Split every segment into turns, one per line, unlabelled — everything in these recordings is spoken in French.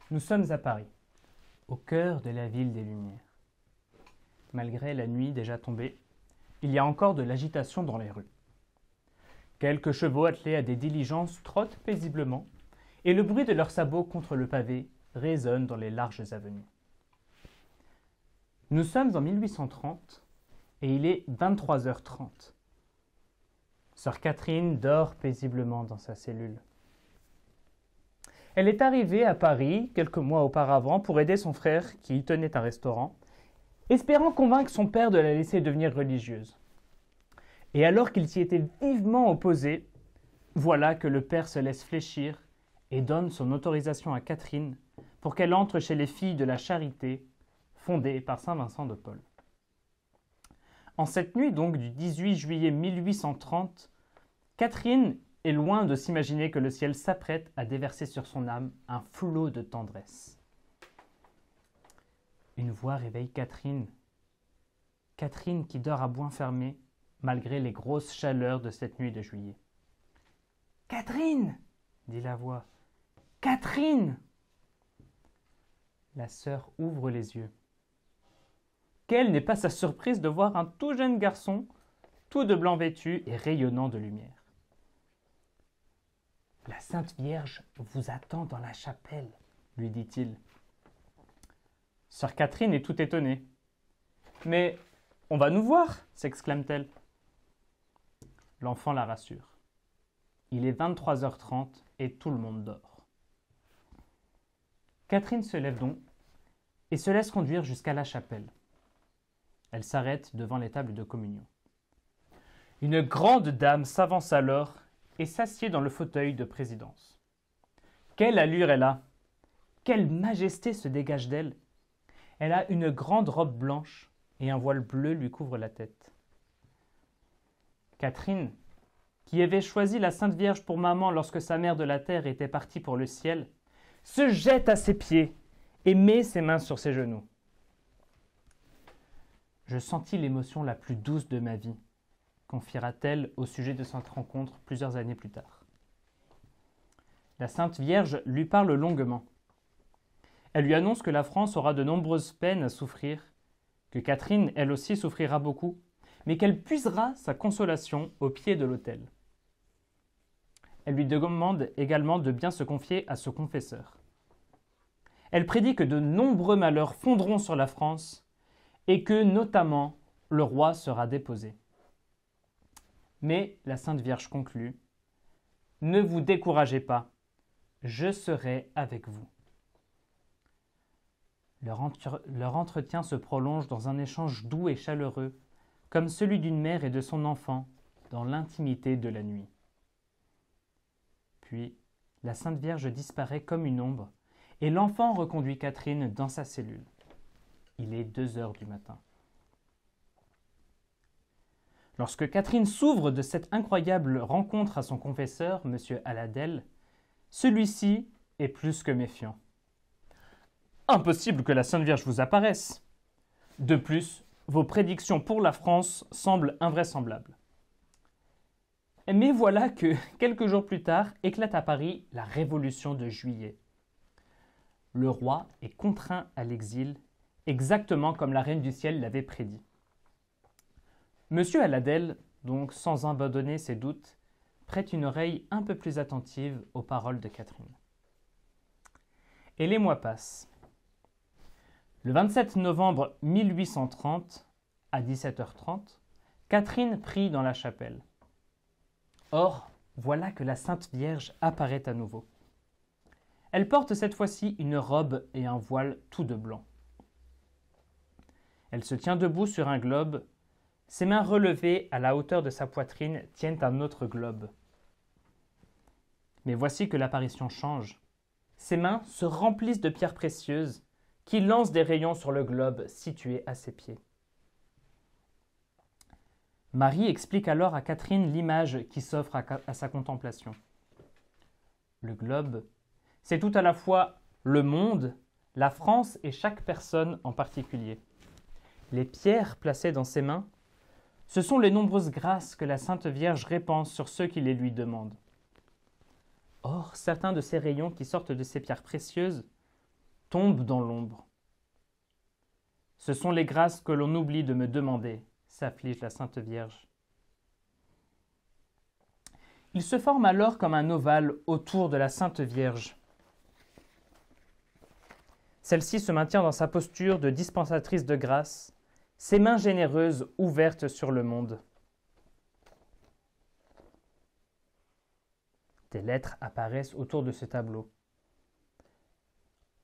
Nous sommes à Paris, au cœur de la ville des Lumières. Malgré la nuit déjà tombée, il y a encore de l'agitation dans les rues. Quelques chevaux attelés à des diligences trottent paisiblement, et le bruit de leurs sabots contre le pavé résonne dans les larges avenues. Nous sommes en 1830 et il est 23h30. Sœur Catherine dort paisiblement dans sa cellule. Elle est arrivée à Paris quelques mois auparavant pour aider son frère qui y tenait un restaurant, espérant convaincre son père de la laisser devenir religieuse. Et alors qu'il s'y était vivement opposé, voilà que le père se laisse fléchir et donne son autorisation à Catherine pour qu'elle entre chez les Filles de la Charité, fondées par saint Vincent de Paul. En cette nuit donc du 18 juillet 1830, Catherine est loin de s'imaginer que le ciel s'apprête à déverser sur son âme un flot de tendresse. Une voix réveille Catherine. Catherine qui dort à bois fermé, malgré les grosses chaleurs de cette nuit de juillet. « Catherine !» dit la voix. « Catherine !» La sœur ouvre les yeux. Quelle n'est pas sa surprise de voir un tout jeune garçon, tout de blanc vêtu et rayonnant de lumière. « La Sainte Vierge vous attend dans la chapelle, lui dit-il. Sœur Catherine est tout étonnée. « Mais on va nous voir, s'exclame-t-elle. L'enfant la rassure. Il est 23h30 et tout le monde dort. Catherine se lève donc et se laisse conduire jusqu'à la chapelle. Elle s'arrête devant les tables de communion. Une grande dame s'avance alors et s'assied dans le fauteuil de présidence. Quelle allure elle a! Quelle majesté se dégage d'elle! Elle a une grande robe blanche et un voile bleu lui couvre la tête. Catherine, qui avait choisi la Sainte Vierge pour maman lorsque sa mère de la terre était partie pour le ciel, se jette à ses pieds et met ses mains sur ses genoux. Je sentis l'émotion la plus douce de ma vie, confiera-t-elle au sujet de cette rencontre plusieurs années plus tard. La Sainte Vierge lui parle longuement. Elle lui annonce que la France aura de nombreuses peines à souffrir, que Catherine, elle aussi, souffrira beaucoup, mais qu'elle puisera sa consolation au pied de l'autel. Elle lui demande également de bien se confier à ce confesseur. Elle prédit que de nombreux malheurs fondront sur la France et que, notamment, le roi sera déposé. Mais la Sainte Vierge conclut « Ne vous découragez pas, je serai avec vous. » Leur entretien se prolonge dans un échange doux et chaleureux, comme celui d'une mère et de son enfant, dans l'intimité de la nuit. Puis, la Sainte Vierge disparaît comme une ombre, et l'enfant reconduit Catherine dans sa cellule. Il est 2h du matin. Lorsque Catherine s'ouvre de cette incroyable rencontre à son confesseur, M. Aladel, celui-ci est plus que méfiant. Impossible que la Sainte Vierge vous apparaisse. De plus, vos prédictions pour la France semblent invraisemblables. Mais voilà que, quelques jours plus tard, éclate à Paris la Révolution de Juillet. Le roi est contraint à l'exil, exactement comme la Reine du Ciel l'avait prédit. Monsieur Aladel, donc sans abandonner ses doutes, prête une oreille un peu plus attentive aux paroles de Catherine. Et les mois passent. Le 27 novembre 1830, à 17h30, Catherine prie dans la chapelle. Or, voilà que la Sainte Vierge apparaît à nouveau. Elle porte cette fois-ci une robe et un voile tout de blanc. Elle se tient debout sur un globe. Ses mains relevées à la hauteur de sa poitrine tiennent un autre globe. Mais voici que l'apparition change. Ses mains se remplissent de pierres précieuses qui lancent des rayons sur le globe situé à ses pieds. Marie explique alors à Catherine l'image qui s'offre à sa contemplation. Le globe, c'est tout à la fois le monde, la France et chaque personne en particulier. Les pierres placées dans ses mains, ce sont les nombreuses grâces que la Sainte Vierge répand sur ceux qui les lui demandent. Or, certains de ces rayons qui sortent de ces pierres précieuses tombe dans l'ombre. Ce sont les grâces que l'on oublie de me demander, s'afflige la Sainte Vierge. Il se forme alors comme un ovale autour de la Sainte Vierge. Celle-ci se maintient dans sa posture de dispensatrice de grâce, ses mains généreuses ouvertes sur le monde. Des lettres apparaissent autour de ce tableau.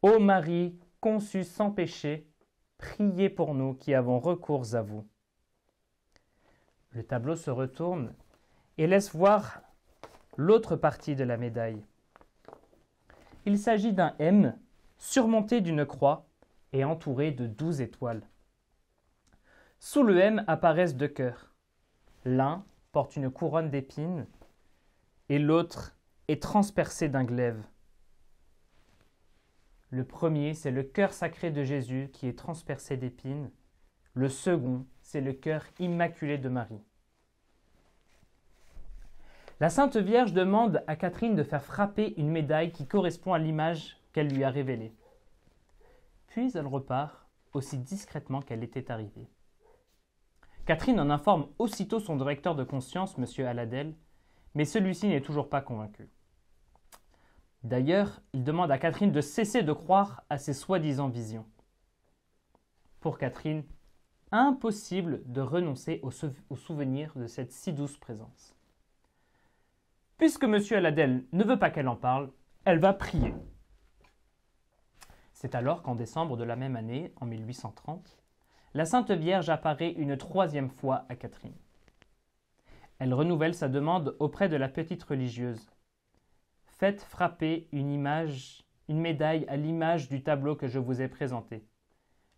Ô Marie, conçue sans péché, priez pour nous qui avons recours à vous. Le tableau se retourne et laisse voir l'autre partie de la médaille. Il s'agit d'un M surmonté d'une croix et entouré de 12 étoiles. Sous le M apparaissent 2 cœurs. L'un porte une couronne d'épines et l'autre est transpercé d'un glaive. Le premier, c'est le cœur sacré de Jésus qui est transpercé d'épines. Le second, c'est le cœur immaculé de Marie. La Sainte Vierge demande à Catherine de faire frapper une médaille qui correspond à l'image qu'elle lui a révélée. Puis elle repart aussi discrètement qu'elle était arrivée. Catherine en informe aussitôt son directeur de conscience, M. Aladel, mais celui-ci n'est toujours pas convaincu. D'ailleurs, il demande à Catherine de cesser de croire à ses soi-disant visions. Pour Catherine, impossible de renoncer au souvenir de cette si douce présence. Puisque M. Aladel ne veut pas qu'elle en parle, elle va prier. C'est alors qu'en décembre de la même année, en 1830, la Sainte Vierge apparaît une 3e fois à Catherine. Elle renouvelle sa demande auprès de la petite religieuse. Faites frapper une médaille à l'image du tableau que je vous ai présenté.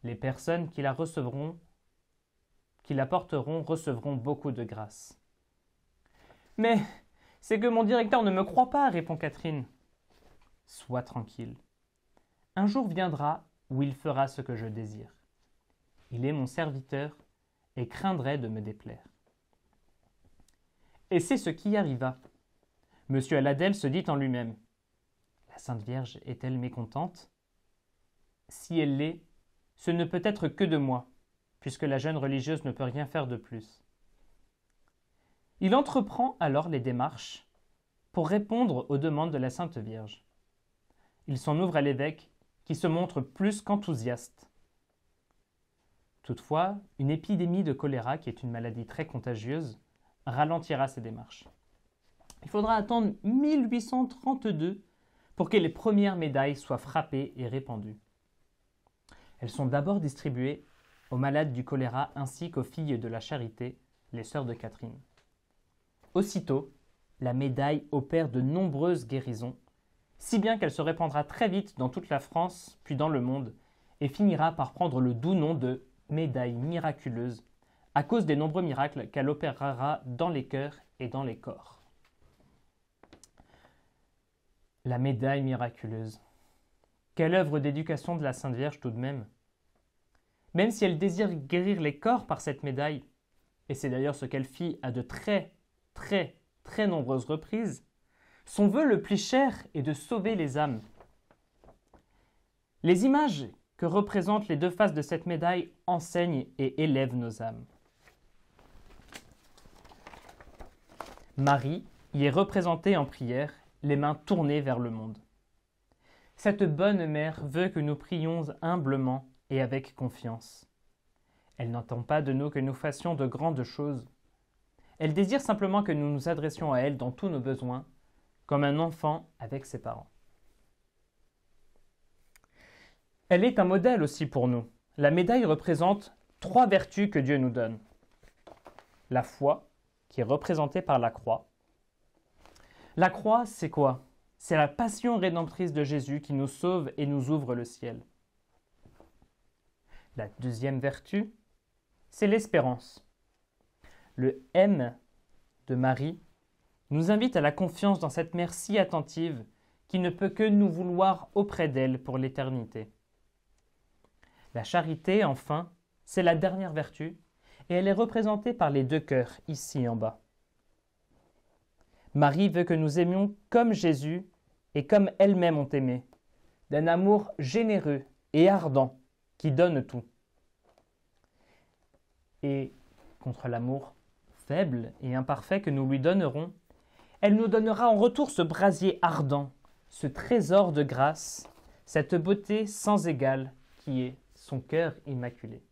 Les personnes qui la porteront recevront beaucoup de grâce. Mais c'est que mon directeur ne me croit pas, répond Catherine. Sois tranquille. Un jour viendra où il fera ce que je désire. Il est mon serviteur et craindrait de me déplaire. Et c'est ce qui arriva. Monsieur Aladel se dit en lui-même. La Sainte Vierge est-elle mécontente? Si elle l'est, ce ne peut être que de moi, puisque la jeune religieuse ne peut rien faire de plus. Il entreprend alors les démarches pour répondre aux demandes de la Sainte Vierge. Il s'en ouvre à l'évêque, qui se montre plus qu'enthousiaste. Toutefois, une épidémie de choléra, qui est une maladie très contagieuse, ralentira ces démarches. Il faudra attendre 1832 pour que les premières médailles soient frappées et répandues. Elles sont d'abord distribuées aux malades du choléra ainsi qu'aux filles de la charité, les sœurs de Catherine. Aussitôt, la médaille opère de nombreuses guérisons, si bien qu'elle se répandra très vite dans toute la France, puis dans le monde, et finira par prendre le doux nom de médaille miraculeuse, à cause des nombreux miracles qu'elle opérera dans les cœurs et dans les corps. La médaille miraculeuse. Quelle œuvre d'éducation de la Sainte Vierge tout de même. Même si elle désire guérir les corps par cette médaille, et c'est d'ailleurs ce qu'elle fit à de très nombreuses reprises, son vœu le plus cher est de sauver les âmes. Les images que représentent les 2 faces de cette médaille enseignent et élèvent nos âmes. Marie y est représentée en prière, les mains tournées vers le monde. Cette bonne mère veut que nous prions humblement et avec confiance. Elle n'entend pas de nous que nous fassions de grandes choses. Elle désire simplement que nous nous adressions à elle dans tous nos besoins, comme un enfant avec ses parents. Elle est un modèle aussi pour nous. La médaille représente 3 vertus que Dieu nous donne. La foi, qui est représentée par la croix. La croix, c'est quoi? C'est la passion rédemptrice de Jésus qui nous sauve et nous ouvre le ciel. La 2e vertu, c'est l'espérance. Le M de Marie nous invite à la confiance dans cette mère si attentive qui ne peut que nous vouloir auprès d'elle pour l'éternité. La charité, enfin, c'est la dernière vertu, et elle est représentée par les 2 cœurs, ici en bas. Marie veut que nous aimions comme Jésus et comme elle-même ont aimé, d'un amour généreux et ardent qui donne tout. Et contre l'amour faible et imparfait que nous lui donnerons, elle nous donnera en retour ce brasier ardent, ce trésor de grâce, cette beauté sans égale qui est son cœur immaculé.